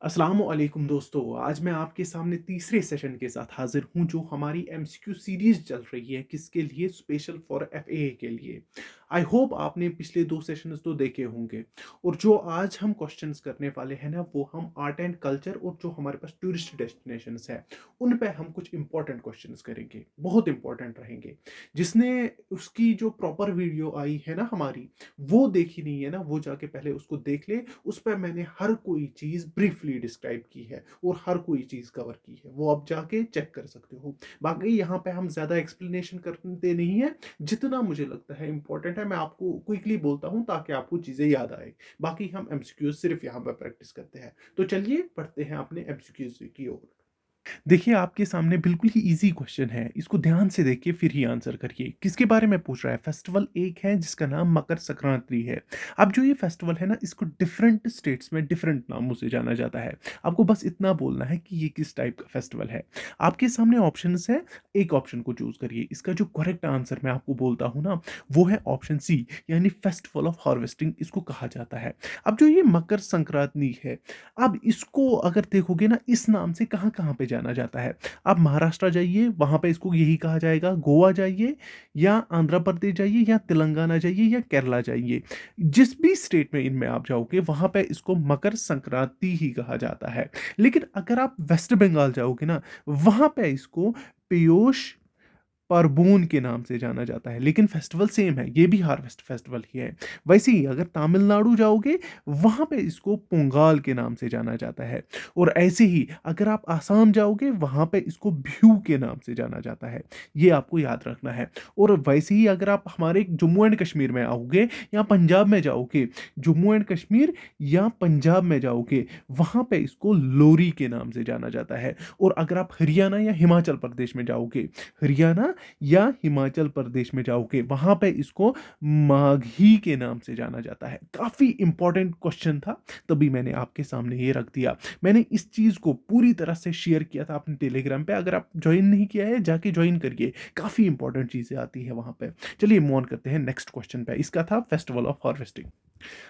अस्सलामुअलैकुम दोस्तों, आज मैं आपके सामने तीसरे सेशन के साथ हाज़िर हूँ जो हमारी एमसीक्यू सीरीज़ चल रही है, किसके लिए? स्पेशल फॉर एफएए के लिए। आई होप आपने पिछले 2 सेशंस तो देखे होंगे और जो आज हम क्वेश्चंस करने वाले हैं ना, वो हम आर्ट एंड कल्चर और जो हमारे पास टूरिस्ट डेस्टिनेशंस हैं, उन पे हम कुछ इंपॉर्टेंट क्वेश्चंस करेंगे, बहुत इंपॉर्टेंट रहेंगे। जिसने उसकी जो प्रॉपर वीडियो आई है ना हमारी, वो देखी नहीं है ना, वो जाके पहले उसको देख ले। उस पे मैंने हर कोई चीज़ ब्रीफली डिस्क्राइब की है और हर कोई चीज़ कवर की है, वो आप जाके चेक कर सकते हो। बाकी यहाँ पे हम ज़्यादा एक्सप्लेनेशन करते नहीं है, जितना मुझे लगता है इंपॉर्टेंट है मैं आपको क्विकली बोलता हूँ ताकि आपको चीज़ें याद आए। बाकी हम एमसीक्यूज सिर्फ यहाँ पे प्रैक्टिस करते हैं। तो चलिए पढ़ते हैं अपने एमसीक्यूज की ओर। देखिए, आपके सामने बिल्कुल ही ईज़ी क्वेश्चन है, इसको ध्यान से देखिए फिर ही आंसर करिए। किसके बारे में पूछ रहा है? फेस्टिवल एक है जिसका नाम मकर संक्रांति है। अब जो ये फेस्टिवल है ना, इसको डिफरेंट स्टेट्स में डिफरेंट नामों से जाना जाता है। आपको बस इतना बोलना है कि ये किस टाइप का फेस्टिवल है। आपके सामने ऑप्शंस हैं, एक ऑप्शन को चूज़ करिए। इसका जो करेक्ट आंसर मैं आपको बोलता हूँ ना, वो है ऑप्शन सी, यानी फेस्टिवल ऑफ हार्वेस्टिंग इसको कहा जाता है। अब जो ये मकर संक्रांति है, अब इसको अगर देखोगे ना, इस नाम से कहाँ-कहाँ पे जाना जाता है। आप महाराष्ट्र जाइए, वहाँ पे इसको यही कहा जाएगा, गोवा जाइए या आंध्र प्रदेश जाइए या तेलंगाना जाइए या केरला जाइए। जिस भी स्टेट में इनमें आप जाओगे, वहाँ पे इसको मकर संक्रांति ही कहा जाता है। लेकिन अगर आप वेस्ट बंगाल जाओगे ना, वहाँ पे इसको पीयूष परबून के नाम से जाना जाता है, लेकिन फेस्टिवल सेम है, ये भी हार्वेस्ट फेस्टिवल ही है। वैसे ही अगर तमिलनाडु जाओगे, वहाँ पे इसको पोंगल के नाम से जाना जाता है और ऐसे ही अगर आप आसाम जाओगे, वहाँ पे इसको बिहू के नाम से जाना जाता है। ये आपको याद रखना है। और वैसे ही अगर आप हमारे जम्मू एंड कश्मीर में आओगे या पंजाब में जाओगे, जम्मू एंड कश्मीर या पंजाब में जाओगे, वहाँ पे इसको लोरी के नाम से जाना जाता है। और अगर आप हरियाणा या हिमाचल प्रदेश में जाओगे, हरियाणा या हिमाचल प्रदेश में जाओगे, वहां पे इसको माघी के नाम से जाना जाता है। काफी इंपॉर्टेंट क्वेश्चन था, तभी मैंने आपके सामने ये रख दिया। मैंने इस चीज को पूरी तरह से शेयर किया था अपने टेलीग्राम पे, अगर आप ज्वाइन नहीं किया है जाके ज्वाइन करिए, काफी इंपॉर्टेंट चीजें आती है वहां पे। चलिए मूव ऑन करते हैं नेक्स्ट क्वेश्चन पे। इसका था फेस्टिवल ऑफ हार्वेस्टिंग।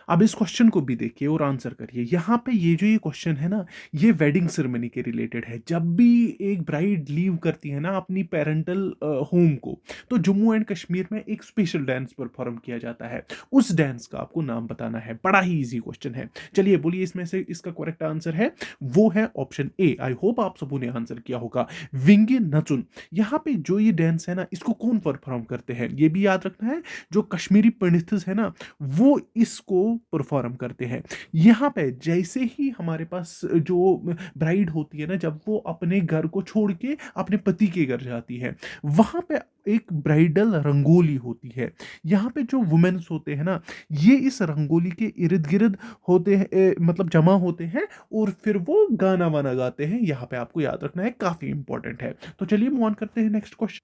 अब इस क्वेश्चन को भी देखिए और आंसर करिए। यहाँ पे ये जो ये क्वेश्चन है ना, ये वेडिंग सेरेमनी के रिलेटेड है। जब भी एक ब्राइड लीव करती है ना अपनी पेरेंटल होम को, तो जम्मू एंड कश्मीर में एक स्पेशल डांस परफॉर्म किया जाता है। उस डांस का आपको नाम बताना है। बड़ा ही इजी क्वेश्चन है। चलिए बोलिए, इसमें से इसका करेक्ट आंसर है, वो है ऑप्शन ए। आई होप आप सबों ने आंसर किया होगा, विंगे नचुन। यहाँ पे जो ये डांस है ना, इसको कौन परफॉर्म करते हैं, ये भी याद रखना है। जो कश्मीरी पंडित्स है ना, वो इसको परफॉर्म करते हैं। यहाँ पे जैसे ही हमारे पास जो ब्राइड होती है ना, जब वो अपने घर को छोड़ के अपने पति के घर जाती है, वहां पे एक ब्राइडल रंगोली होती है। यहाँ पे जो वुमेन्स होते हैं ना, ये इस रंगोली के इर्द गिर्द होते हैं, मतलब जमा होते हैं और फिर वो गाना वाना गाते हैं। यहाँ पे आपको याद रखना है, काफी इंपॉर्टेंट है। तो चलिए मूव ऑन करते हैं नेक्स्ट क्वेश्चन।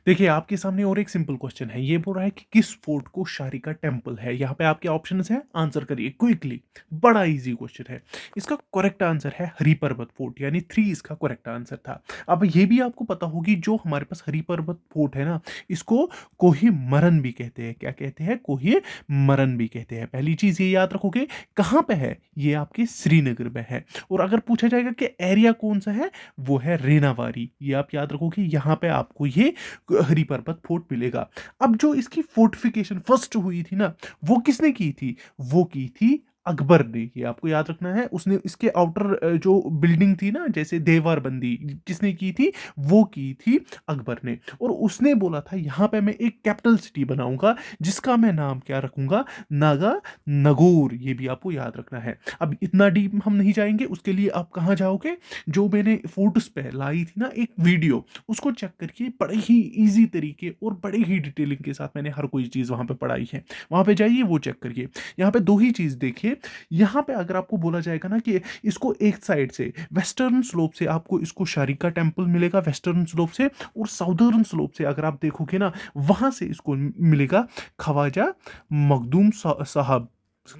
देखिए, आपके सामने और एक सिंपल क्वेश्चन है। ये बोल रहा है कि किस फोर्ट को शारी का टेम्पल है। यहाँ पे आपके ऑप्शंस हैं, आंसर करिए क्विकली। बड़ा इजी क्वेश्चन है। इसका करेक्ट आंसर है हरिपर्वत फोर्ट, यानी 3 इसका करेक्ट आंसर था। अब ये भी आपको पता होगी, जो हमारे पास हरिपर्वत फोर्ट है ना, इसको कोही मरन भी कहते हैं। क्या कहते हैं? कोही मरन भी कहते हैं। पहली चीज ये याद रखोगे, कहाँ पे है? ये आपके श्रीनगर में है। और अगर पूछा जाएगा कि एरिया कौन सा है, वो है रेनावारी। ये आप याद रखोगे, यहाँ पे आपको ये हरिपर्वत फोर्ट मिलेगा। अब जो इसकी फोर्टिफिकेशन फर्स्ट हुई थी ना, वो किसने की थी? वो की थी अकबर ने। ये आपको याद रखना है। उसने इसके आउटर जो बिल्डिंग थी ना, जैसे देवर बंदी, किसने की थी? वो की थी अकबर ने। और उसने बोला था, यहाँ पे मैं एक कैपिटल सिटी बनाऊंगा, जिसका मैं नाम क्या रखूंगा? नागा नगौर। ये भी आपको याद रखना है। अब इतना डीप हम नहीं जाएंगे, उसके लिए आप कहाँ जाओगे? जो मैंने फोटोस पे लाई थी ना एक वीडियो, उसको चेक करके, बड़े ही इजी तरीके और बड़े ही डिटेलिंग के साथ मैंने हर कोई चीज़ वहाँ पे पढ़ाई है। वहाँ पे जाइए, वो चेक करिए। यहाँ पे दो ही चीज़ देखिए। यहाँ पे अगर आपको बोला जाएगा ना कि इसको एक साइड से, वेस्टर्न स्लोप से आपको इसको शारिका टेम्पल मिलेगा वेस्टर्न स्लोप से, और साउदर्न स्लोप से अगर आप देखोगे ना, वहाँ से इसको मिलेगा ख्वाजा मखदूम साहब।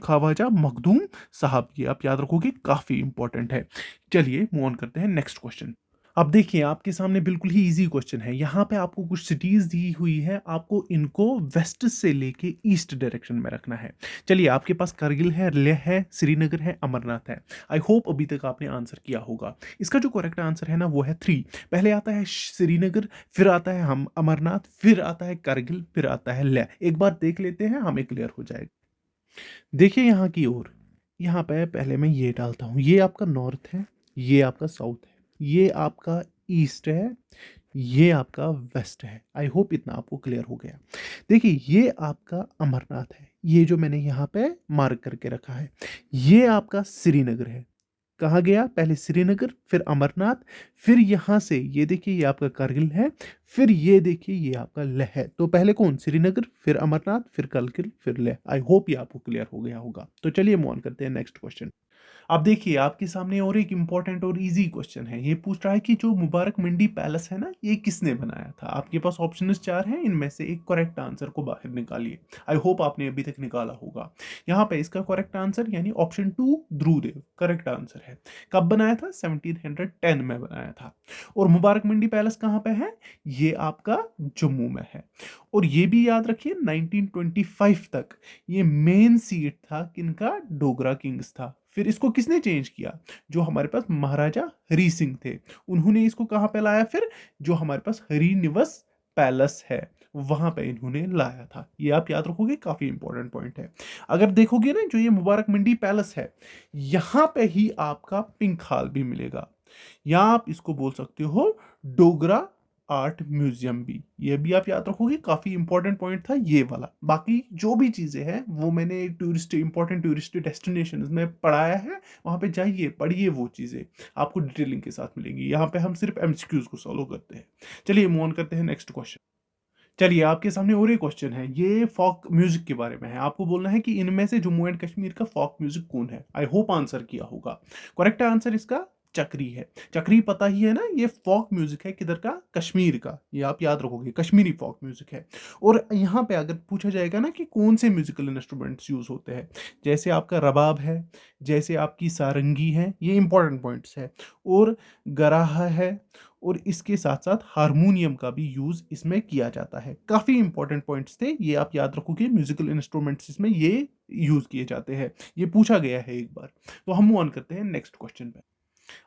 ख्वाजा मखदूम साहब, ये आप याद रखोगे, काफ़ी इंपॉर्टेंट है। चलिए मूव ऑन करते हैं नेक्स्ट क्वेश्चन। अब देखिए, आपके सामने बिल्कुल ही ईज़ी क्वेश्चन है। यहाँ पे आपको कुछ सिटीज़ दी हुई है, आपको इनको वेस्ट से लेके ईस्ट डायरेक्शन में रखना है। चलिए, आपके पास करगिल है, लेह है, श्रीनगर है, अमरनाथ है। आई होप अभी तक आपने आंसर किया होगा। इसका जो करेक्ट आंसर है ना, वो है 3। पहले आता है श्रीनगर, फिर आता है हम अमरनाथ, फिर आता है करगिल, फिर आता है लेह। एक बार देख लेते हैं, हमें क्लियर हो जाएगा। देखिए यहाँ की ओर, यहाँ पे पहले मैं ये डालता हूँ, ये आपका नॉर्थ है, ये आपका साउथ है, ये आपका ईस्ट है, ये आपका वेस्ट है। आई होप इतना आपको क्लियर हो गया। देखिए, ये आपका अमरनाथ है, ये जो मैंने यहाँ पे मार्क करके रखा है, ये आपका श्रीनगर है। कहाँ गया? पहले श्रीनगर, फिर अमरनाथ, फिर यहाँ से ये देखिए ये आपका कारगिल है, फिर ये देखिए ये आपका लेह है। तो पहले कौन? श्रीनगर, फिर अमरनाथ, फिर कारगिल, फिर लेह। आई होप ये आपको क्लियर हो गया होगा। तो चलिए मूव ऑन करते हैं नेक्स्ट क्वेश्चन। अब देखिए, आपके सामने और एक इंपॉर्टेंट और इजी क्वेश्चन है। ये पूछ रहा है कि जो मुबारक मंडी पैलेस है ना, ये किसने बनाया था? आपके पास ऑप्शंस 4 हैं, इनमें से एक करेक्ट आंसर को बाहर निकालिए। आई होप आपने अभी तक निकाला होगा। यहाँ पे इसका करेक्ट आंसर यानी ऑप्शन 2 ध्रुवदेव करेक्ट आंसर है। कब बनाया था? 1710 में बनाया था। और मुबारक मंडी पैलेस कहाँ पे है? ये आपका जम्मू में है। और ये भी याद रखिए, 1925 तक ये मेन सीट था किनका? डोगरा किंग्स था। फिर इसको किसने चेंज किया? जो हमारे पास महाराजा हरी सिंह थे, उन्होंने इसको कहाँ पे लाया? फिर जो हमारे पास हरी निवास पैलेस है, वहां पे इन्होंने लाया था। ये आप याद रखोगे, काफी इंपॉर्टेंट पॉइंट है। अगर देखोगे ना, जो ये मुबारक मंडी पैलेस है, यहां पे ही आपका पिंक हॉल भी मिलेगा, या आप इसको बोल सकते हो डोगरा आर्ट म्यूजियम भी। ये भी आप याद रखोगे, काफी इंपॉर्टेंट पॉइंट था ये वाला। बाकी जो भी चीजें हैं वो मैंने टूरिस्ट इंपॉर्टेंट टूरिस्ट डेस्टिनेशन में पढ़ाया है, वहां पे जाइए, पढ़िए, वो चीजें आपको डिटेलिंग के साथ मिलेंगी। यहाँ पे हम सिर्फ एमसीक्यूज को सॉल्व करते हैं। चलिए मूव ऑन करते हैं नेक्स्ट क्वेश्चन। चलिए, आपके सामने और एक क्वेश्चन है, ये फोक म्यूजिक के बारे में है। आपको बोलना है कि इनमें से जम्मू एंड कश्मीर का फोक म्यूजिक कौन है? आई होप आंसर किया होगा। करेक्ट आंसर इसका चक्री है। चक्री पता ही है ना, ये फोक म्यूजिक है किधर का? कश्मीर का। ये आप याद रखोगे, कश्मीरी फोक म्यूजिक है। और यहाँ पे अगर पूछा जाएगा ना कि कौन से म्यूजिकल इंस्ट्रूमेंट्स यूज होते हैं, जैसे आपका रबाब है, जैसे आपकी सारंगी है, ये इंपॉर्टेंट पॉइंट्स है, और गराहा है, और इसके साथ साथ हारमोनियम का भी यूज इसमें किया जाता है। काफी इंपॉर्टेंट पॉइंट्स थे ये, आप याद रखोगे, म्यूजिकल इंस्ट्रूमेंट्स इसमें ये यूज किए जाते हैं। ये पूछा गया है एक बार। तो हम मूव ऑन करते हैं नेक्स्ट क्वेश्चन पे।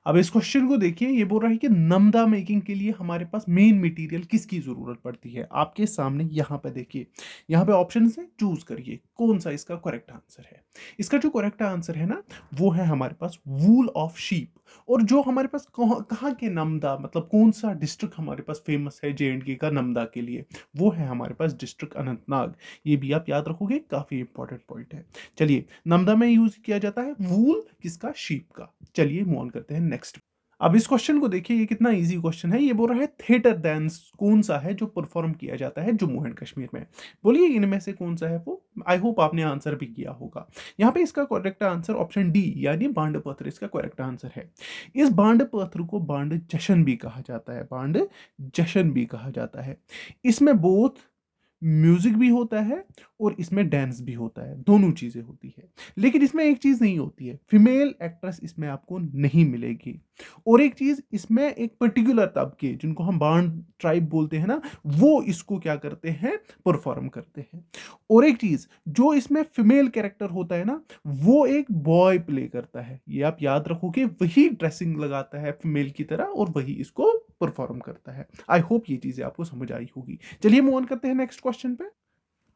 अब इस क्वेश्चन को देखिए, ये बोल रहा है कि नमदा मेकिंग के लिए हमारे पास मेन मटेरियल किसकी जरूरत पड़ती है? आपके सामने यहाँ पे देखिए, यहाँ पे ऑप्शन है, चूज करिए कौन सा इसका करेक्ट आंसर है। इसका जो करेक्ट आंसर है ना, वो है हमारे पास वूल ऑफ शीप। और जो हमारे पास कहाँ के नमदा, मतलब कौन सा डिस्ट्रिक्ट हमारे पास फेमस है JNK का नमदा के लिए, वो है हमारे पास डिस्ट्रिक्ट अनंतनाग। ये भी आप याद रखोगे, काफी इंपॉर्टेंट पॉइंट है। चलिए, नमदा में यूज किया जाता है वूल किसका? शीप का। चलिए मूव ऑन करते हैं नेक्स्ट। अब इस क्वेश्चन को देखिए, ये कितना इजी क्वेश्चन है। ये बोल रहा है थिएटर डांस कौन सा है जो परफॉर्म किया जाता है जम्मू एंड कश्मीर में? बोलिए इनमें से कौन सा है वो। आई होप आपने आंसर भी किया होगा। यहाँ पे इसका करेक्ट आंसर ऑप्शन डी यानी बांड पत्र इसका करेक्ट आंसर है। इस बांड पत्र को बांड जशन भी कहा जाता है, बांड जशन भी कहा जाता है। इसमें बोथ म्यूजिक भी होता है और इसमें डांस भी होता है, दोनों चीजें होती है। लेकिन इसमें एक चीज नहीं होती है, फीमेल एक्ट्रेस इसमें आपको नहीं मिलेगी। और एक चीज, इसमें एक पर्टिकुलर तबके जिनको हम बांड ट्राइब बोलते हैं ना, वो इसको क्या करते हैं? परफॉर्म करते हैं। और एक चीज, जो इसमें फीमेल कैरेक्टर होता है ना, वो एक बॉय प्ले करता है। ये आप याद रखोगे, वही ड्रेसिंग लगाता है फीमेल की तरह और वही इसको परफॉर्म करता है। आई होप ये चीजें आपको समझ आई होगी। चलिए मूव ऑन करते हैं नेक्स्ट क्वेश्चन पे।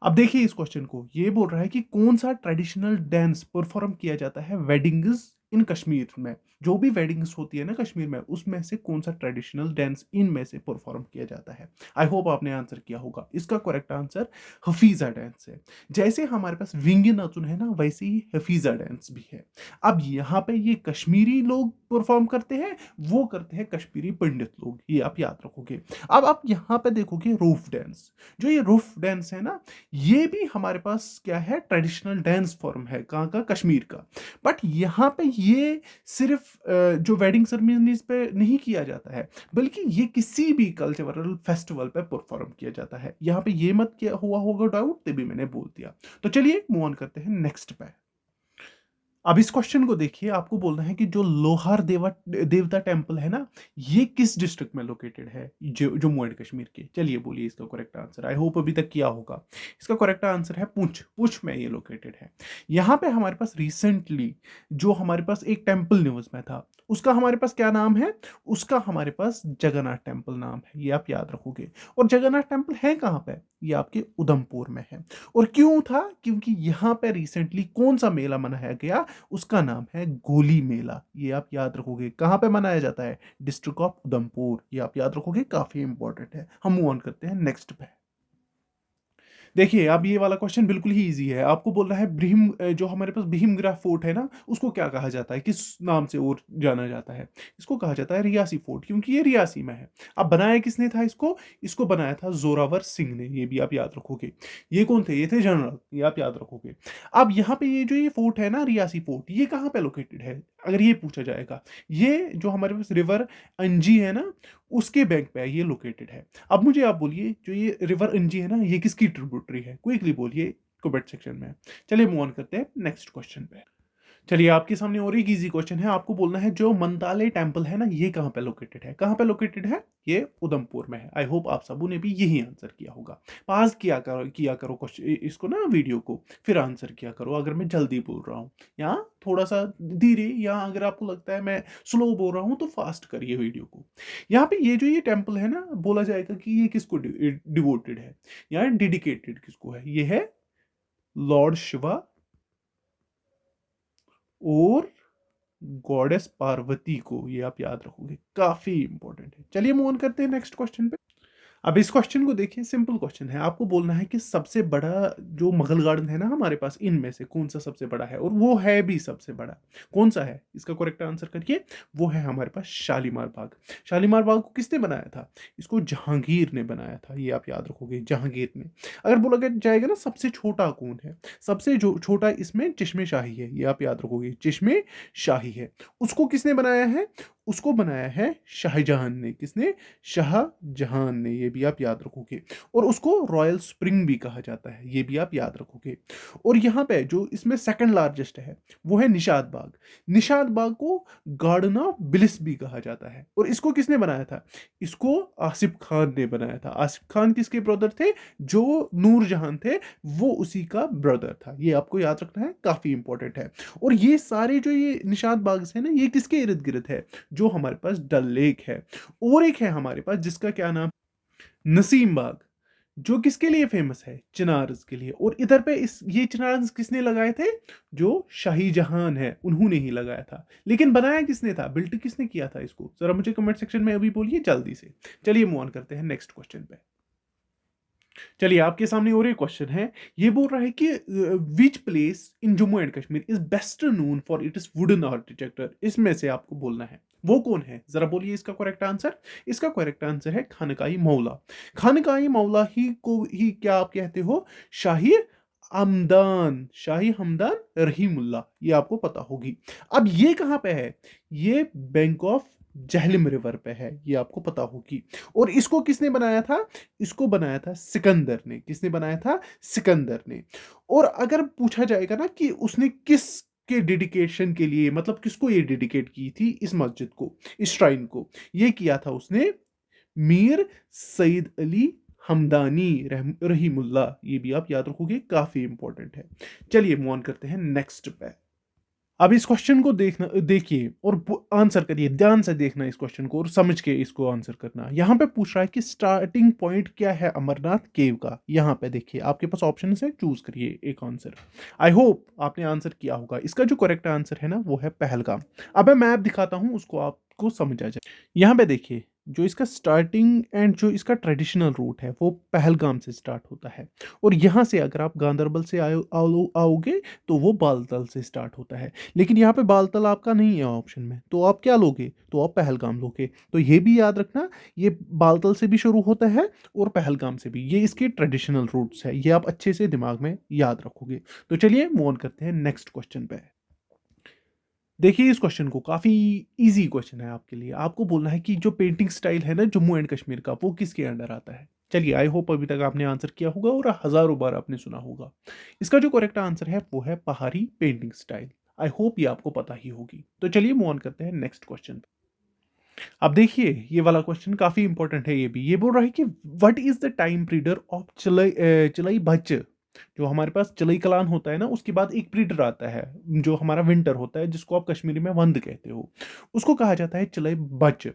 अब देखिए इस क्वेश्चन को, ये बोल रहा है कि कौन सा ट्रेडिशनल डांस परफॉर्म किया जाता है वेडिंग्स इन कश्मीर में? जो भी वेडिंग्स होती है ना कश्मीर में, उसमें से कौन सा ट्रेडिशनल डांस इनमें से परफॉर्म किया जाता है? आई होप आपने आंसर किया होगा। इसका करेक्ट आंसर हफीजा डांस है। जैसे हमारे पास विंगी नाचुन है ना, वैसे ही हफीजा डांस भी है। अब यहाँ पे ये कश्मीरी लोग परफॉर्म करते हैं, वो करते हैं कश्मीरी पंडित लोग, ये आप याद रखोगे। अब आप यहाँ पे देखोगे रूफ डांस। जो ये रूफ डांस है ना, ये भी हमारे पास क्या है? ट्रेडिशनल डांस फॉर्म है। कहाँ का? कश्मीर का। बट यहाँ पे ये सिर्फ जो वेडिंग सेरेमनीज पे नहीं किया जाता है, बल्कि ये किसी भी कल्चरल फेस्टिवल पे परफॉर्म किया जाता है। यहाँ पे ये मत किया हुआ होगा डाउट, तभी मैंने बोल दिया। तो चलिए मूव ऑन करते हैं नेक्स्ट पे। अब इस क्वेश्चन को देखिए, आपको बोलना है कि जो लोहार देवता टेम्पल है ना, ये किस डिस्ट्रिक्ट में लोकेटेड है, जम्मू एंड कश्मीर के। चलिए बोलिए इसका करेक्ट आंसर। आई होप अभी तक किया होगा। इसका करेक्ट आंसर है पुंछ। पुंछ में ये लोकेटेड है। यहाँ पे हमारे पास रिसेंटली जो हमारे पास एक टेम्पल न्यूज में था, उसका हमारे पास क्या नाम है, उसका हमारे पास जगन्नाथ टेम्पल नाम है, ये आप याद रखोगे। और जगन्नाथ टेम्पल है कहाँ पे, ये आपके उधमपुर में है। और क्यों था, क्योंकि यहाँ पे रिसेंटली कौन सा मेला मनाया गया, उसका नाम है गोली मेला। ये आप याद रखोगे। कहां पे मनाया जाता है, डिस्ट्रिक्ट ऑफ उधमपुर। ये आप याद रखोगे, काफी इंपॉर्टेंट है। हम मूव ऑन करते हैं नेक्स्ट पे। देखिए अब ये वाला क्वेश्चन बिल्कुल ही इजी है। आपको बोल रहा है जो हमारे पास भीमगढ़ फोर्ट है ना, उसको क्या कहा जाता है, किस नाम से और जाना जाता है। इसको कहा जाता है रियासी फोर्ट, क्योंकि ये रियासी में है। अब बनाया किसने था इसको, इसको बनाया था जोरावर सिंह ने। ये भी आप याद रखोगे। ये कौन थे, ये थे जनरल। ये आप याद रखोगे। अब यहाँ पे ये जो ये फोर्ट है ना, रियासी फोर्ट, ये कहाँ पे लोकेटेड है, अगर ये पूछा जाएगा। ये जो हमारे पास रिवर अंजी है ना, उसके बैंक पे ये लोकेटेड है। अब मुझे आप बोलिए, जो ये रिवर अंजी है ना, ये किसकी ट्रिब्यूटरी है, क्विकली बोलिए कमेंट सेक्शन में। चलिए मूव ऑन करते हैं नेक्स्ट क्वेश्चन पे। चलिए आपके सामने और एक इजी क्वेश्चन है। आपको बोलना है जो मंताले टेम्पल है ना, ये कहाँ पे लोकेटेड है, कहाँ पे लोकेटेड है, ये उधमपुर में है। आई होप आप सबों ने भी यही आंसर किया होगा। पास किया करो क्वेश्चन इसको ना, वीडियो को, फिर आंसर किया करो। अगर मैं जल्दी बोल रहा हूँ या थोड़ा सा धीरे, या अगर आपको लगता है मैं स्लो बोल रहा हूँ तो फास्ट करिए वीडियो को। यहाँ पे ये जो ये टेम्पल है ना, बोला जाएगा कि ये किसको डिवोटेड है या डेडिकेटेड किसको है, ये है लॉर्ड शिवा और गॉडेस पार्वती को। ये आप याद रखोगे, काफी इंपॉर्टेंट है। चलिए मूव ऑन करते हैं नेक्स्ट क्वेश्चन पे। अब इस क्वेश्चन को देखिए, सिंपल क्वेश्चन है। आपको बोलना है कि सबसे बड़ा जो मुगल गार्डन है ना हमारे पास, इनमें से कौन सा सबसे बड़ा है, और वो है भी सबसे बड़ा, कौन सा है, इसका करेक्ट आंसर करिए। वो है हमारे पास शालीमार बाग। शालीमार बाग को किसने बनाया था, इसको जहांगीर ने बनाया था। ये आप याद रखोगे, जहांगीर ने। अगर बोला जाएगा ना सबसे छोटा कौन है, सबसे जो छोटा इसमें चिश्मे शाही है। ये आप याद रखोगे, चिश्मे शाही है। उसको किसने बनाया है, उसको बनाया है शाहजहां ने। किसने, शाहजहां ने। ये भी आप याद रखोगे। और उसको रॉयल स्प्रिंग भी कहा जाता है, ये भी आप याद रखोगे। और यहाँ पे जो इसमें सेकंड लार्जेस्ट है, वो है निशाद बाग। निशाद बाग को गार्डन ऑफ ब्लिस भी कहा जाता है। और इसको किसने बनाया था, इसको आसिफ खान ने बनाया था। आसिफ खान किसके ब्रदर थे, जो नूरजहां थे, वो उसी का ब्रदर था। ये आपको याद रखना है, काफी इंपॉर्टेंट है। और ये सारे जो ये निशाद बाग है ना, ये किसके इर्द गिर्द है, जो हमारे पास डल लेक है। और एक है हमारे पास जिसका क्या नाम, नसीम बाग, जो किसके लिए फेमस है, चिनार्स के लिए। और इधर पे इस ये चिनार्स किसने लगाए थे, जो शाही जहान है उन्होंने ही लगाया था। लेकिन बनाया किसने था, बिल्ट किसने किया था इसको, जरा मुझे कमेंट सेक्शन में अभी बोलिए जल्दी से। चलिए मूव ऑन करते हैं नेक्स्ट क्वेश्चन पे। चलिए आपके सामने और एक क्वेश्चन है। ये बोल रहा है कि which place in Jammu and Kashmir is best known for its wooden architecture. इसमें से आपको बोलना है वो कौन है, जरा बोलिए इसका करेक्ट आंसर। इसका करेक्ट आंसर है खानकाई मौला। खानकाई मौला ही को ही क्या आप कहते हो, शाही हमदान, शाही हमदान रहीमुल्ला। ये आपको पता होगी। अब ये कहां पे है, ये बैंक ऑफ जहलम रिवर पे है, ये आपको पता होगी। और इसको किसने बनाया था, इसको बनाया था सिकंदर ने। किसने बनाया था, सिकंदर ने। और अगर पूछा जाएगा ना कि उसने किस के डेडिकेशन के लिए, मतलब किसको ये डेडिकेट की थी इस मस्जिद को, इस श्राइन को, ये किया था उसने मीर सईद अली हमदानी रहीमुल्ला। ये भी आप याद रखोगे, काफी इंपॉर्टेंट है। चलिए मूव ऑन करते हैं नेक्स्ट पे। अब इस क्वेश्चन को देखना, देखिए और आंसर करिए, ध्यान से देखना इस क्वेश्चन को और समझ के इसको आंसर करना। यहाँ पे पूछ रहा है कि स्टार्टिंग पॉइंट क्या है अमरनाथ केव का। यहाँ पे देखिए आपके पास ऑप्शन है, चूज करिए एक आंसर। आई होप आपने आंसर किया होगा। इसका जो करेक्ट आंसर है ना, वो है पहलगाम। अब मैं मैप दिखाता हूँ, उसको आपको समझ आ जाए। यहाँ पे देखिए, जो इसका स्टार्टिंग एंड जो इसका ट्रेडिशनल रूट है, वो पहलगाम से स्टार्ट होता है। और यहाँ से अगर आप गांदरबल से आओगे तो वो बालतल से स्टार्ट होता है। लेकिन यहाँ पे बालतल आपका नहीं है ऑप्शन में, तो आप क्या लोगे, तो आप पहलगाम लोगे। तो ये भी याद रखना, ये बालतल से भी शुरू होता है और पहलगाम से भी। ये इसके ट्रेडिशनल रूट्स है, ये आप अच्छे से दिमाग में याद रखोगे। तो चलिए मूव ऑन करते हैं नेक्स्ट क्वेश्चन पे। देखिए इस क्वेश्चन को, काफी इजी क्वेश्चन है आपके लिए। आपको बोलना है कि जो पेंटिंग स्टाइल है ना जम्मू एंड कश्मीर का, वो किसके अंडर आता है। चलिए आई होप अभी तक आपने आंसर किया होगा और हजारों बार आपने सुना होगा। इसका जो करेक्ट आंसर है वो है पहाड़ी पेंटिंग स्टाइल। आई होप ये आपको पता ही होगी। तो चलिए मूव ऑन करते हैं नेक्स्ट क्वेश्चन पे। अब देखिए ये वाला क्वेश्चन काफी इंपॉर्टेंट है। ये भी ये बोल रहा है कि what is the time period of चलई बच। जो हमारे पास चलई कलान होता है ना, उसके बाद एक पीरियड आता है जो हमारा विंटर होता है, जिसको आप कश्मीरी में वंद कहते हो, उसको कहा जाता है चलई बच।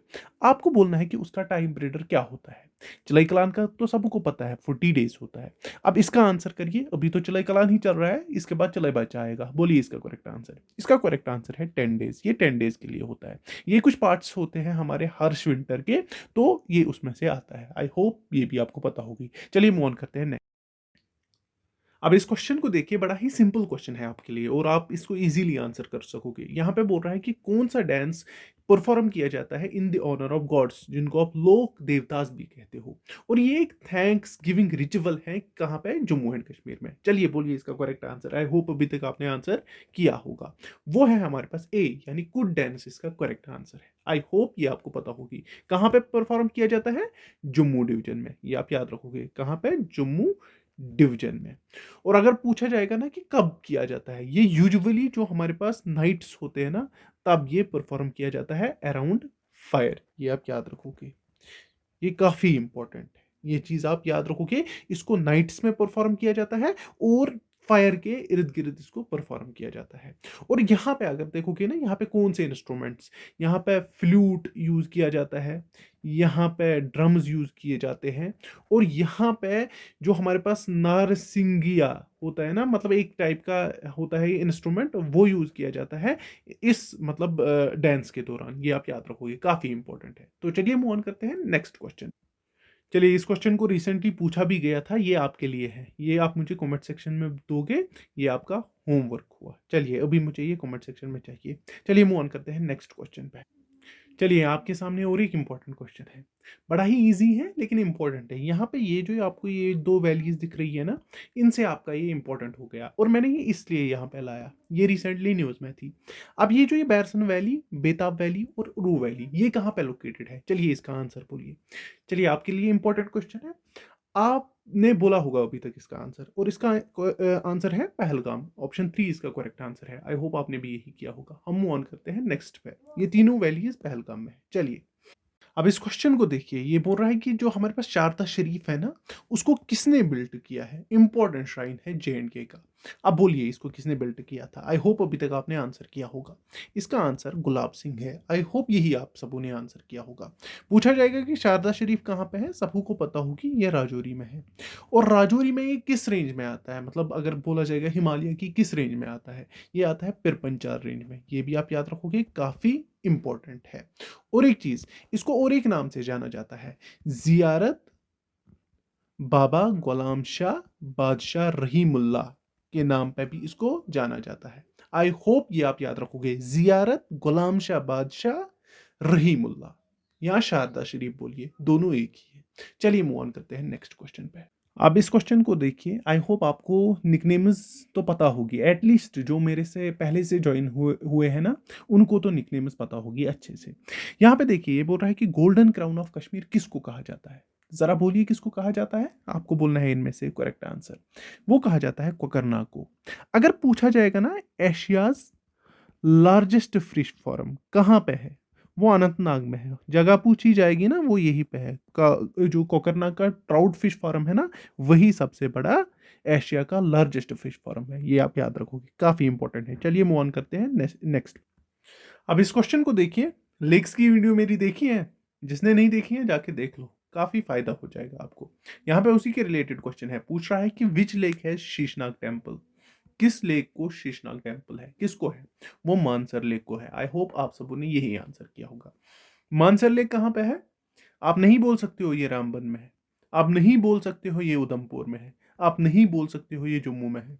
आपको बोलना है कि उसका टाइम पीरियड क्या होता है। चलई कलान का तो सबको पता है 40 डेज होता है। अब इसका आंसर करिए। अभी तो चलई कलान ही चल रहा है, इसके बाद चलई बच आएगा। बोलिए इसका करेक्ट आंसर। इसका करेक्ट आंसर है 10 डेज। ये 10 डेज के लिए होता है। ये कुछ पार्ट्स होते हैं हमारे हर्ष विंटर के, तो ये उसमें से आता है। आई होप ये भी आपको पता होगी। चलिए मूव ऑन करते हैं। अब इस क्वेश्चन को देखिए, बड़ा ही सिंपल क्वेश्चन है आपके लिए और आप इसको इजीली आंसर कर सकोगे। यहाँ पे बोल रहा है कि कौन सा डांस परफॉर्म किया जाता है in the honour of gods, जिनको आप लोक देवतास भी कहते हो। और ये एक थैंक्स गिविंग रिचुअल है। कहाँ पे? जम्मू एंड कश्मीर में। चलिए बोलिए इसका करेक्ट आंसर। आई होप अभी तक आपने आंसर किया होगा। वो है हमारे पास ए, यानी कुड डांस इसका करेक्ट आंसर है। आई होप ये आपको पता होगी। कहाँ पे परफॉर्म किया जाता है? जम्मू डिवीजन में। ये आप याद रखोगे, कहाँ पे? जम्मू डिवीजन में। और अगर पूछा जाएगा ना कि कब किया जाता है, ये यूजुअली जो हमारे पास नाइट्स होते हैं ना, तब ये परफॉर्म किया जाता है अराउंड फायर। ये आप याद रखोगे, ये काफी इंपॉर्टेंट है। ये चीज आप याद रखोगे। इसको नाइट्स में परफॉर्म किया जाता है और फायर के इर्द गिर्द इसको परफॉर्म किया जाता है। और यहाँ पे अगर देखोगे ना, यहाँ पे कौन से इंस्ट्रूमेंट्स, यहाँ पे फ्लूट यूज किया जाता है, यहाँ पे ड्रम्स यूज किए जाते हैं, और यहाँ पे जो हमारे पास नारसिंगिया होता है ना, मतलब एक टाइप का होता है ये इंस्ट्रूमेंट, वो यूज किया जाता है इस मतलब डांस के दौरान। ये आप याद रखोगे, काफी इंपॉर्टेंट है। तो चलिए मूव ऑन करते हैं नेक्स्ट क्वेश्चन। चलिए इस क्वेश्चन को रिसेंटली पूछा भी गया था, ये आपके लिए है। ये आप मुझे कमेंट सेक्शन में दोगे, ये आपका होमवर्क हुआ। चलिए अभी मुझे ये कमेंट सेक्शन में चाहिए। चलिए मूव ऑन करते हैं नेक्स्ट क्वेश्चन पे। चलिए आपके सामने और एक इंपॉर्टेंट क्वेश्चन है। बड़ा ही इजी है लेकिन इंपॉर्टेंट है। यहाँ पे ये जो आपको ये दो वैल्यूज दिख रही है ना, इनसे आपका ये इंपॉर्टेंट हो गया, और मैंने ये इसलिए यहाँ पे लाया, ये रिसेंटली न्यूज में थी। अब ये जो ये बैरसन वैली, बेताब वैली और रू वैली, ये कहाँ पे लोकेटेड है? चलिए इसका आंसर बोलिए। चलिए आपके लिए इंपॉर्टेंट क्वेश्चन है। आपने बोला होगा अभी तक इसका आंसर, और इसका आंसर है पहलगाम। ऑप्शन 3 इसका करेक्ट आंसर है। आई होप आपने भी यही किया होगा। हम मूव ऑन करते हैं नेक्स्ट पे। ये तीनों वैलीज पहलगाम में है। चलिए अब इस क्वेश्चन को देखिए। ये बोल रहा है कि जो हमारे पास शारदा शरीफ है ना, उसको किसने बिल्ट किया है? इंपॉर्टेंट श्राइन है J&K का। अब बोलिए इसको किसने बिल्ट किया था? आई होप अभी तक आपने आंसर किया होगा। इसका आंसर गुलाब सिंह है। आई होप यही आप सबों ने आंसर किया होगा। पूछा जाएगा कि शारदा शरीफ कहाँ पे है, सबको को पता होगी ये राजौरी में है। और राजौरी में ये किस रेंज में आता है? मतलब अगर बोला जाएगा हिमालय की किस रेंज में आता है, ये आता है पिरपंचार रेंज में। ये भी आप याद रखोगे, काफी इंपॉर्टेंट है। और एक चीज, इसको और एक नाम से जाना जाता है, जियारत बाबा गुलाम शाह बादशाह रहीमुल्ला के नाम पे भी इसको जाना जाता है। आई होप ये आप याद रखोगे, जियारत गुलाम शाह बादशाह रहीमुल्ला, या शारदा शरीफ बोलिए, दोनों एक ही है। चलिए मूव ऑन करते हैं नेक्स्ट क्वेश्चन पे। अब इस क्वेश्चन को देखिए। आई होप आपको निकनेम्स तो पता होगी, एटलीस्ट जो मेरे से पहले से ज्वाइन हुए हैं ना, उनको तो निकनेम्स पता होगी अच्छे से। यहाँ पे देखिए ये बोल रहा है कि गोल्डन क्राउन ऑफ कश्मीर किसको कहा जाता है? जरा बोलिए किसको कहा जाता है। आपको बोलना है इनमें से करेक्ट आंसर। वो कहा जाता है कोकरनाग को। अगर पूछा जाएगा ना एशियाज लार्जेस्ट फिश फार्म कहाँ पे है, वो अनंतनाग में है। जगह पूछी जाएगी ना, वो यही पे है जो कोकरनाग का ट्राउट फिश फार्म है ना, वही सबसे बड़ा एशिया का लार्जेस्ट फिश फार्म है। ये आप याद रखोगे, काफी इंपॉर्टेंट है। चलिए मूव ऑन करते हैं नेक्स्ट। अब इस क्वेश्चन को देखिए। लेक्स की वीडियो मेरी देखी है? जिसने नहीं देखी है जाके देख लो, काफी फायदा हो जाएगा आपको। यहाँ पे उसी के रिलेटेड क्वेश्चन है। पूछ रहा है कि विच लेक है शीशनाग टेम्पल। किस लेक को शीशनाग टेम्पल है? किसको है? वो मानसर लेक को है। आई होप आप सबों ने यही आंसर किया होगा। मानसर लेक कहाँ पे है? आप नहीं बोल सकते हो ये रामबन में है, आप नहीं बोल सकते हो ये उधमपुर में है, आप नहीं बोल सकते हो ये जम्मू में है।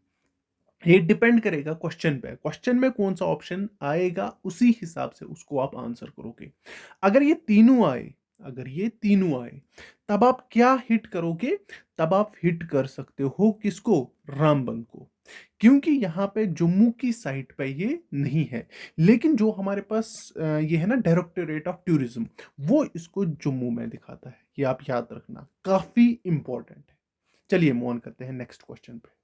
ये डिपेंड करेगा क्वेश्चन पे। क्वेश्चन में कौन सा ऑप्शन आएगा, उसी हिसाब से उसको आप आंसर करोगे। अगर ये तीनों आए, अगर ये तीनों आए, तब आप क्या हिट करोगे? तब आप हिट कर सकते हो किसको? रामबन को। क्योंकि यहाँ पे जम्मू की साइट पे ये नहीं है। लेकिन जो हमारे पास ये है ना डायरेक्टोरेट ऑफ टूरिज्म, वो इसको जम्मू में दिखाता है। ये आप याद रखना, काफी इंपॉर्टेंट है। चलिए मूव ऑन करते हैं नेक्स्ट क्वेश्चन पे।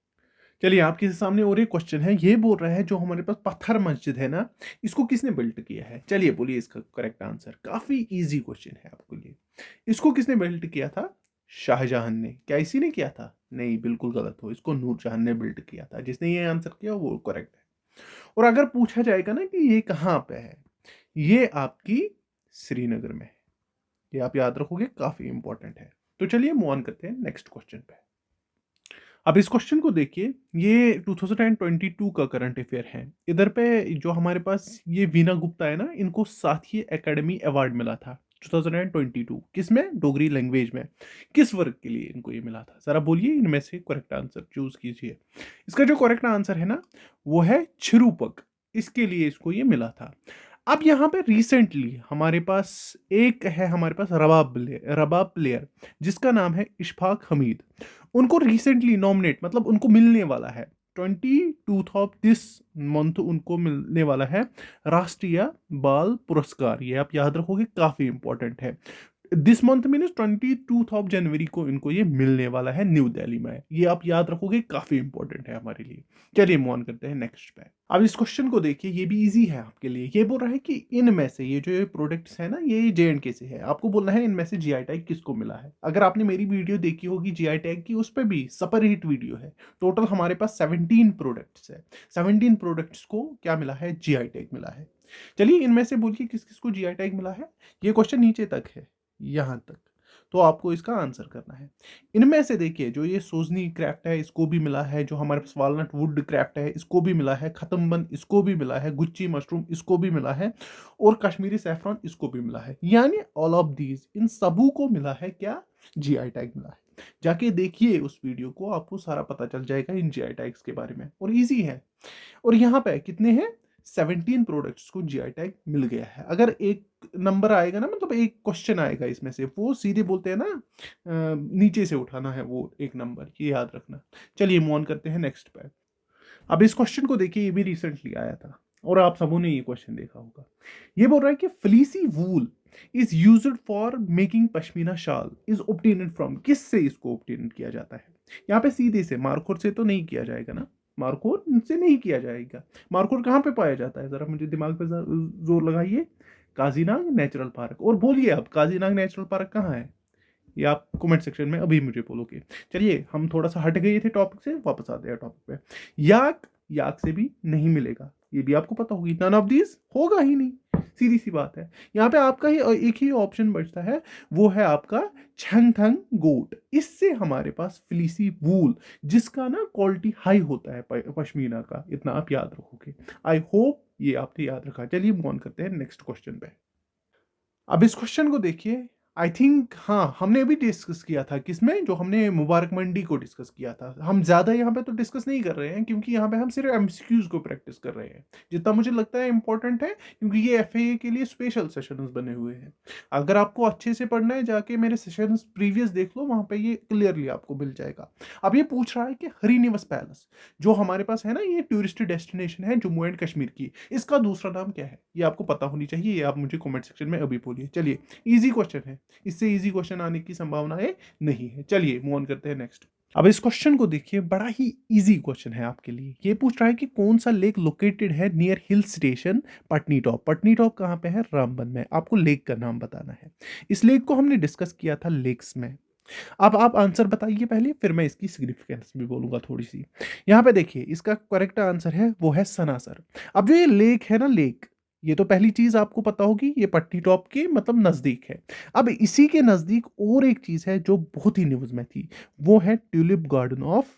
चलिए आपके सामने और एक क्वेश्चन है, ये बोल रहा है जो हमारे पास पत्थर मस्जिद है ना, इसको किसने बिल्ड किया है? चलिए बोलिए इसका करेक्ट आंसर। काफी इजी क्वेश्चन है आपके लिए। इसको किसने बिल्ड किया था? शाहजहां ने। क्या इसी ने किया था? नहीं, बिल्कुल गलत हो, इसको नूरजहां ने बिल्ड किया था। जिसने ये आंसर किया वो करेक्ट है। और अगर पूछा जाएगा ना कि ये कहाँ पे है, ये आपकी श्रीनगर में है। ये आप याद रखोगे, काफी इंपॉर्टेंट है। तो चलिए मूव ऑन करते हैं नेक्स्ट क्वेश्चन पे। अब इस क्वेश्चन को देखिए, ये 2022 का करंट अफेयर है। इधर पे जो हमारे पास ये वीना गुप्ता है ना, इनको 7वीं एकेडमी अवार्ड मिला था 2022। किस में? डोगरी लैंग्वेज में। किस वर्क के लिए इनको ये मिला था? जरा बोलिए, इनमें से करेक्ट आंसर चूज कीजिए। इसका जो करेक्ट आंसर है ना, वो है छिरूपक। इसके लिए इसको ये मिला था। अब यहाँ पे रिसेंटली हमारे पास एक है, हमारे पास रबाब प्लेयर जिसका नाम है इशफाक हमीद। उनको रिसेंटली नॉमिनेट, मतलब उनको मिलने वाला है 22 ऑफ दिस मंथ, उनको मिलने वाला है राष्ट्रीय बाल पुरस्कार। ये आप याद रखोगे, काफी इंपॉर्टेंट है। This month mean 22 of January को इनको ये मिलने वाला है न्यू दिल्ली में। ये आप याद रखोगे, काफी इंपॉर्टेंट है हमारे लिए। चलिए मूव ऑन करते हैं नेक्स्ट पे। अब इस क्वेश्चन को देखिए, ये भी इजी है आपके लिए। ये बोल रहा है कि इनमें से ये जो प्रोडक्ट्स है ना, ये J&K से है। आपको बोलना है इनमें से GI टैग किसको मिला है। अगर आपने मेरी वीडियो देखी होगी GI टैग की, उस पर भी सुपर हिट वीडियो है। टोटल हमारे पास 17 प्रोडक्ट्स है। 17 प्रोडक्ट्स को क्या मिला है? GI टैग मिला है। चलिए इनमें से बोलिए किस किस को GI टैग मिला है। ये क्वेश्चन नीचे तक है, यहां तक। तो आपको इसका आंसर करना है। इनमें से देखिए, जो ये सोजनी क्राफ्ट है इसको भी मिला है, जो हमारे पास वालनट वुड क्राफ्ट है इसको भी मिला है, खत्मबन इसको भी मिला है, गुच्ची मशरूम इसको भी मिला है, और कश्मीरी सैफरॉन इसको भी मिला है। यानी ऑल ऑफ दीज, इन सबू को मिला है क्या? GI टैग मिला है। जाके देखिए उस वीडियो को, आपको सारा पता चल जाएगा इन GI टैग्स के बारे में, और इजी है। और यहाँ पे कितने हैं? 17 प्रोडक्ट्स को GI टैग मिल गया है। अगर एक नंबर आएगा ना, मतलब एक क्वेश्चन आएगा इसमें से, वो सीधे बोलते हैं ना नीचे से उठाना है वो एक नंबर, ये याद रखना। चलिए मूव ऑन करते हैं नेक्स्ट पे। अब इस क्वेश्चन को देखिए, ये भी रिसेंटली आया था और आप सबों ने ये क्वेश्चन देखा होगा। ये बोल रहा है कि fleecy wool is used for making pashmina shawl is obtained from. किससे इसको ऑब्टेन्ड किया जाता है? यहाँ पे सीधे से मार्कोर से तो नहीं किया जाएगा ना, मार्कोर से नहीं किया जाएगा। मार्कोर कहाँ पे पाया जाता है? जरा मुझे दिमाग पे जोर लगाइए। Kazinag natural park. और बोलिए अब, काजीनाग नेचुरल पार्क कहाँ है? ये आप कमेंट सेक्शन में अभी मुझे बोलोगे। चलिए हम थोड़ा सा हट गए थे टॉपिक से, वापस आते हैं टॉपिक पे। याक, याक से भी नहीं मिलेगा, ये भी आपको पता होगी। नन ऑफ दीज होगा ही नहीं, सीधी सी बात है। यहाँ पे आपका ही एक ही ऑप्शन बचता है, वो है आपका छंगथंग गोट। इससे हमारे पास फ्लीसी वूल, जिसका ना क्वालिटी हाई होता है पश्मीना का, इतना आप याद रखोगे। आई होप ये आपने याद रखा। चलिए मूव ऑन करते हैं नेक्स्ट क्वेश्चन पे। अब इस क्वेश्चन को देखिए, आई थिंक हाँ हमने अभी डिस्कस किया था, किसमें? जो हमने मुबारक मंडी को डिस्कस किया था। हम ज़्यादा यहाँ पे तो डिस्कस नहीं कर रहे हैं, क्योंकि यहाँ पे हम सिर्फ MCQs को प्रैक्टिस कर रहे हैं, जितना मुझे लगता है इंपॉर्टेंट है, क्योंकि ये FAA के लिए स्पेशल सेशंस बने हुए हैं। अगर आपको अच्छे से पढ़ना है, जाके मेरे सेशंस प्रीवियस देख लो, वहाँ पे ये क्लियरली आपको मिल जाएगा। अब ये पूछ रहा है कि हरीनिवास पैलेस जो हमारे पास है ना, ये टूरिस्ट डेस्टिनेशन है जम्मू एंड कश्मीर की, इसका दूसरा नाम क्या है? ये आपको पता होनी चाहिए, ये आप मुझे कॉमेंट सेक्शन में अभी बोलिए। चलिए इजी क्वेश्चन है, इससे इजी क्वेश्चन आने की संभावनाएं नहीं है। चलिए मूव ऑन करते हैं नेक्स्ट। अब इस क्वेश्चन को देखिए, बड़ा ही इजी क्वेश्चन है आपके लिए। ये पूछ रहा है कि कौन सा लेक लोकेटेड है near hill station Patni top. Patni top कहाँ पे है? रामबन में। आपको लेक का नाम बताना है। इस लेक को हमने डिस्कस किया था लेक्स में। अब आप आंसर बताइए पहले, फिर मैं इसकी सिग्निफिकेंस भी बोलूंगा थोड़ी सी। यहाँ पे देखिए, इसका करेक्ट आंसर है वो है सनासर। अब जो ये लेक है ना, लेक, ये तो पहली चीज आपको पता होगी, ये पट्टी टॉप के मतलब नजदीक है। अब इसी के नजदीक और एक चीज है जो बहुत ही न्यूज में थी, वो है ट्यूलिप गार्डन ऑफ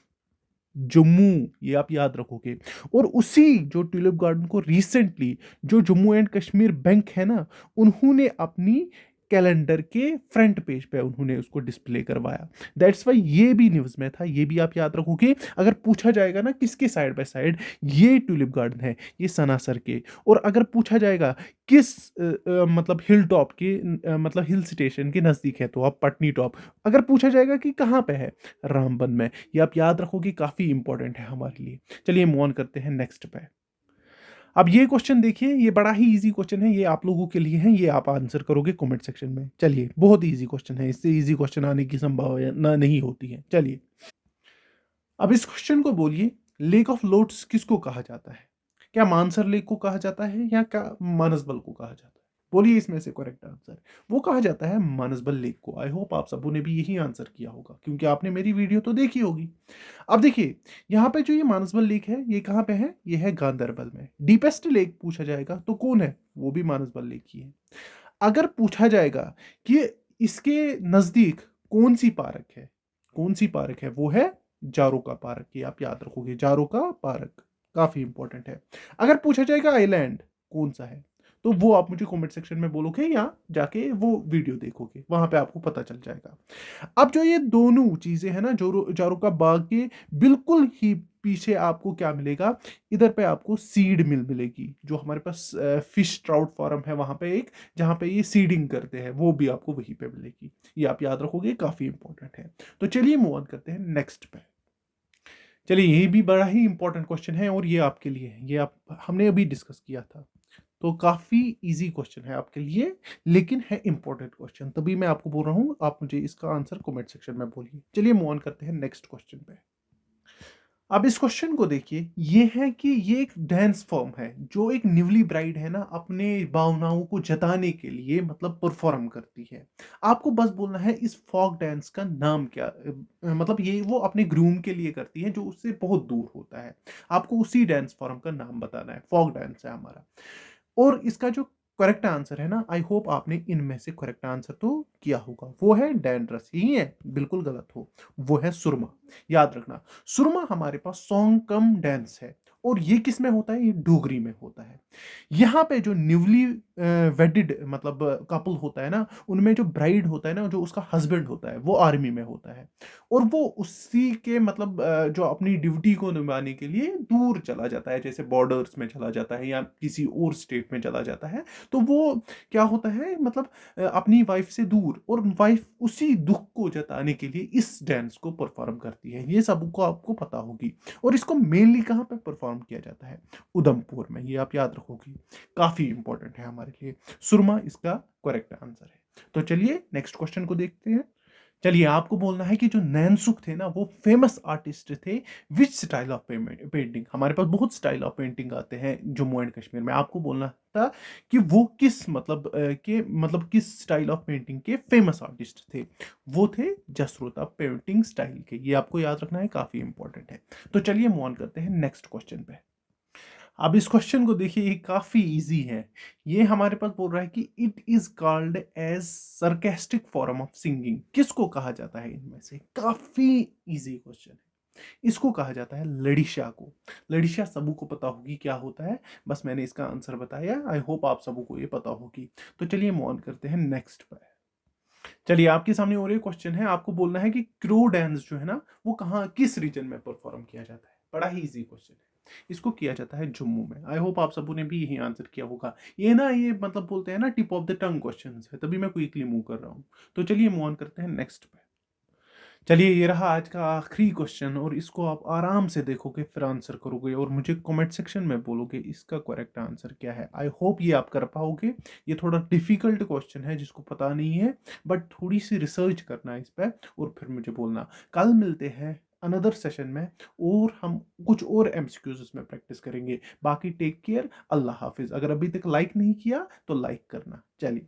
जम्मू। ये आप याद रखोगे। और उसी जो ट्यूलिप गार्डन को रिसेंटली जो जम्मू एंड कश्मीर बैंक है ना, उन्होंने अपनी कैलेंडर के फ्रंट पेज पे उन्होंने उसको डिस्प्ले करवाया। दैट्स वाई ये भी न्यूज़ में था, ये भी आप याद रखोगे। अगर पूछा जाएगा ना किसके साइड बाय साइड ये ट्यूलिप गार्डन है, ये सनासर के। और अगर पूछा जाएगा किस मतलब हिल टॉप के मतलब हिल स्टेशन के नज़दीक है, तो आप पटनी टॉप। अगर पूछा जाएगा कि कहाँ पे है, रामबन में। ये आप याद रखोगे, काफ़ी इंपॉर्टेंट है हमारे लिए। चलिए मूव ऑन करते हैं नेक्स्ट पे। अब ये क्वेश्चन देखिए, ये बड़ा ही इजी क्वेश्चन है, ये आप लोगों के लिए है, ये आप आंसर करोगे कमेंट सेक्शन में। चलिए, बहुत इजी क्वेश्चन है, इससे इजी क्वेश्चन आने की संभावना नहीं होती है। चलिए अब इस क्वेश्चन को बोलिए लेक ऑफ लोटस किसको कहा जाता है? क्या मानसर लेक को कहा जाता है या क्या मानसबल को कहा जाता है? बोलिए इसमें से करेक्ट आंसर। वो कहा जाता है मानसबल लेक को। आई होप आप सबों ने भी यही आंसर किया होगा क्योंकि आपने मेरी वीडियो तो देखी होगी। अब देखिए, यहाँ पे जो ये मानसबल लेक है ये कहाँ पे है? ये है गांधरबल में। डीपेस्ट लेक पूछा जाएगा तो कौन है? वो भी मानसबल लेक ही है। अगर पूछा जाएगा कि इसके नजदीक कौन सी पार्क है, कौन सी पार्क है, वो है जारोका पार्क। ये आप याद रखोगे, जारोका पार्क काफी इंपॉर्टेंट है। अगर पूछा जाएगा आइलैंड कौन सा है, तो वो आप मुझे कमेंट सेक्शन में बोलोगे या जाके वो वीडियो देखोगे, वहां पे आपको पता चल जाएगा। अब जो ये दोनों चीजें हैं ना, जो जारोका बाग के बिल्कुल ही पीछे आपको क्या मिलेगा? इधर पे आपको सीड मिल मिलेगी। जो हमारे पास फिश ट्राउट फार्म है वहां पे एक, जहां पे ये सीडिंग करते हैं, वो भी आपको वहीं पे मिलेगी। ये आप याद रखोगे, काफी इंपॉर्टेंट है। तो चलिए मूव ऑन करते हैं नेक्स्ट पे। चलिए, ये भी बड़ा ही इंपॉर्टेंट क्वेश्चन है और ये आपके लिए है। ये आप हमने अभी डिस्कस किया था, तो काफी इजी क्वेश्चन है आपके लिए, लेकिन है इंपॉर्टेंट क्वेश्चन, तभी मैं आपको बोल रहा हूं आप मुझे इसका आंसर कमेंट सेक्शन में बोलिए। चलिए मूव ऑन करते हैं नेक्स्ट क्वेश्चन पे। अब इस क्वेश्चन को देखिए, ये है कि ये एक डांस फॉर्म है जो एक न्यूली ब्राइड है ना अपने भावनाओं को जताने के लिए मतलब परफॉर्म करती है। आपको बस बोलना है इस फॉक डांस का नाम क्या, मतलब ये वो अपने ग्रूम के लिए करती है जो उससे बहुत दूर होता है। आपको उसी डांस फॉर्म का नाम बताना है। फॉक डांस है हमारा। और इसका जो करेक्ट आंसर है ना, आई होप आपने इनमें से करेक्ट आंसर तो किया होगा। वो है डैंड्रस, यही है, बिल्कुल गलत हो। वो है सुरमा। याद रखना, सुरमा हमारे पास सॉन्ग कम डांस है। और ये किस में होता है? ये डोगरी में होता है। यहाँ पे जो न्यूली वेडिड मतलब कपल होता है ना, उनमें जो ब्राइड होता है ना, जो उसका हस्बैंड होता है, वो आर्मी में होता है। और वो उसी के मतलब जो अपनी ड्यूटी को निभाने के लिए दूर चला जाता है, जैसे बॉर्डर्स में चला जाता है या किसी और स्टेट में चला जाता है। तो वो क्या होता है मतलब अपनी वाइफ से दूर, और वाइफ उसी दुख को जताने के लिए इस डांस को परफॉर्म करती है। ये सबको आपको पता होगी। और इसको मेनली कहाँ पे परफॉर्म किया जाता है? उधमपुर में। ये आप याद रखोगे, काफी इंपॉर्टेंट है हमारे लिए। सुरमा इसका करेक्ट आंसर है। तो चलिए नेक्स्ट क्वेश्चन को देखते हैं। चलिए, आपको बोलना है कि जो नैनसुख थे ना वो फेमस आर्टिस्ट थे विच स्टाइल ऑफ पेंटिंग। हमारे पास बहुत स्टाइल ऑफ पेंटिंग आते हैं जम्मू एंड कश्मीर में। आपको बोलना था कि वो किस मतलब के मतलब किस स्टाइल ऑफ पेंटिंग के फेमस आर्टिस्ट थे। वो थे जसरोता पेंटिंग स्टाइल के। ये आपको याद रखना है, काफी इंपॉर्टेंट है। तो चलिए मूव ऑन करते हैं नेक्स्ट क्वेश्चन पे। अब इस क्वेश्चन को देखिए, ये काफी इजी है। ये हमारे पास बोल रहा है कि it is called as sarcastic form of singing. किसको कहा जाता है इनमें से? काफी इजी क्वेश्चन है। इसको कहा जाता है लड़िशा को। लड़िशा सबू को पता होगी क्या होता है, बस मैंने इसका आंसर बताया। आई होप आप सबू को ये पता होगी। तो चलिए मूव ऑन करते हैं नेक्स्ट पर। चलिए, आपके सामने और एक क्वेश्चन है। आपको बोलना है कि क्रो डांस जो है ना वो कहाँ किस रीजन में परफॉर्म किया जाता है। बड़ा ही इजी क्वेश्चन है। इसको किया जाता है जम्मू में। आई होप आप सबों ने भी यही आंसर किया होगा। ये ना ये मतलब बोलते हैं ना tip of the tongue question है, तभी मैं क्विकली मूव कर रहा हूँ। तो चलिए मूव ऑन करते हैं नेक्स्ट पे। चलिए, ये रहा आज का आखिरी क्वेश्चन और इसको आप आराम से देखोगे फिर आंसर करोगे और मुझे कमेंट सेक्शन में बोलोगे इसका करेक्ट आंसर क्या है। आई होप ये आप कर पाओगे। ये थोड़ा डिफिकल्ट क्वेश्चन है जिसको पता नहीं है, बट थोड़ी सी रिसर्च करना है इस पर और फिर मुझे बोलना। कल मिलते हैं अनदर सेशन में और हम कुछ और एमसीक्यूज इसमें प्रैक्टिस करेंगे। बाकी टेक केयर, अल्लाह हाफिज। अगर अभी तक लाइक नहीं किया तो लाइक करना। चलिए।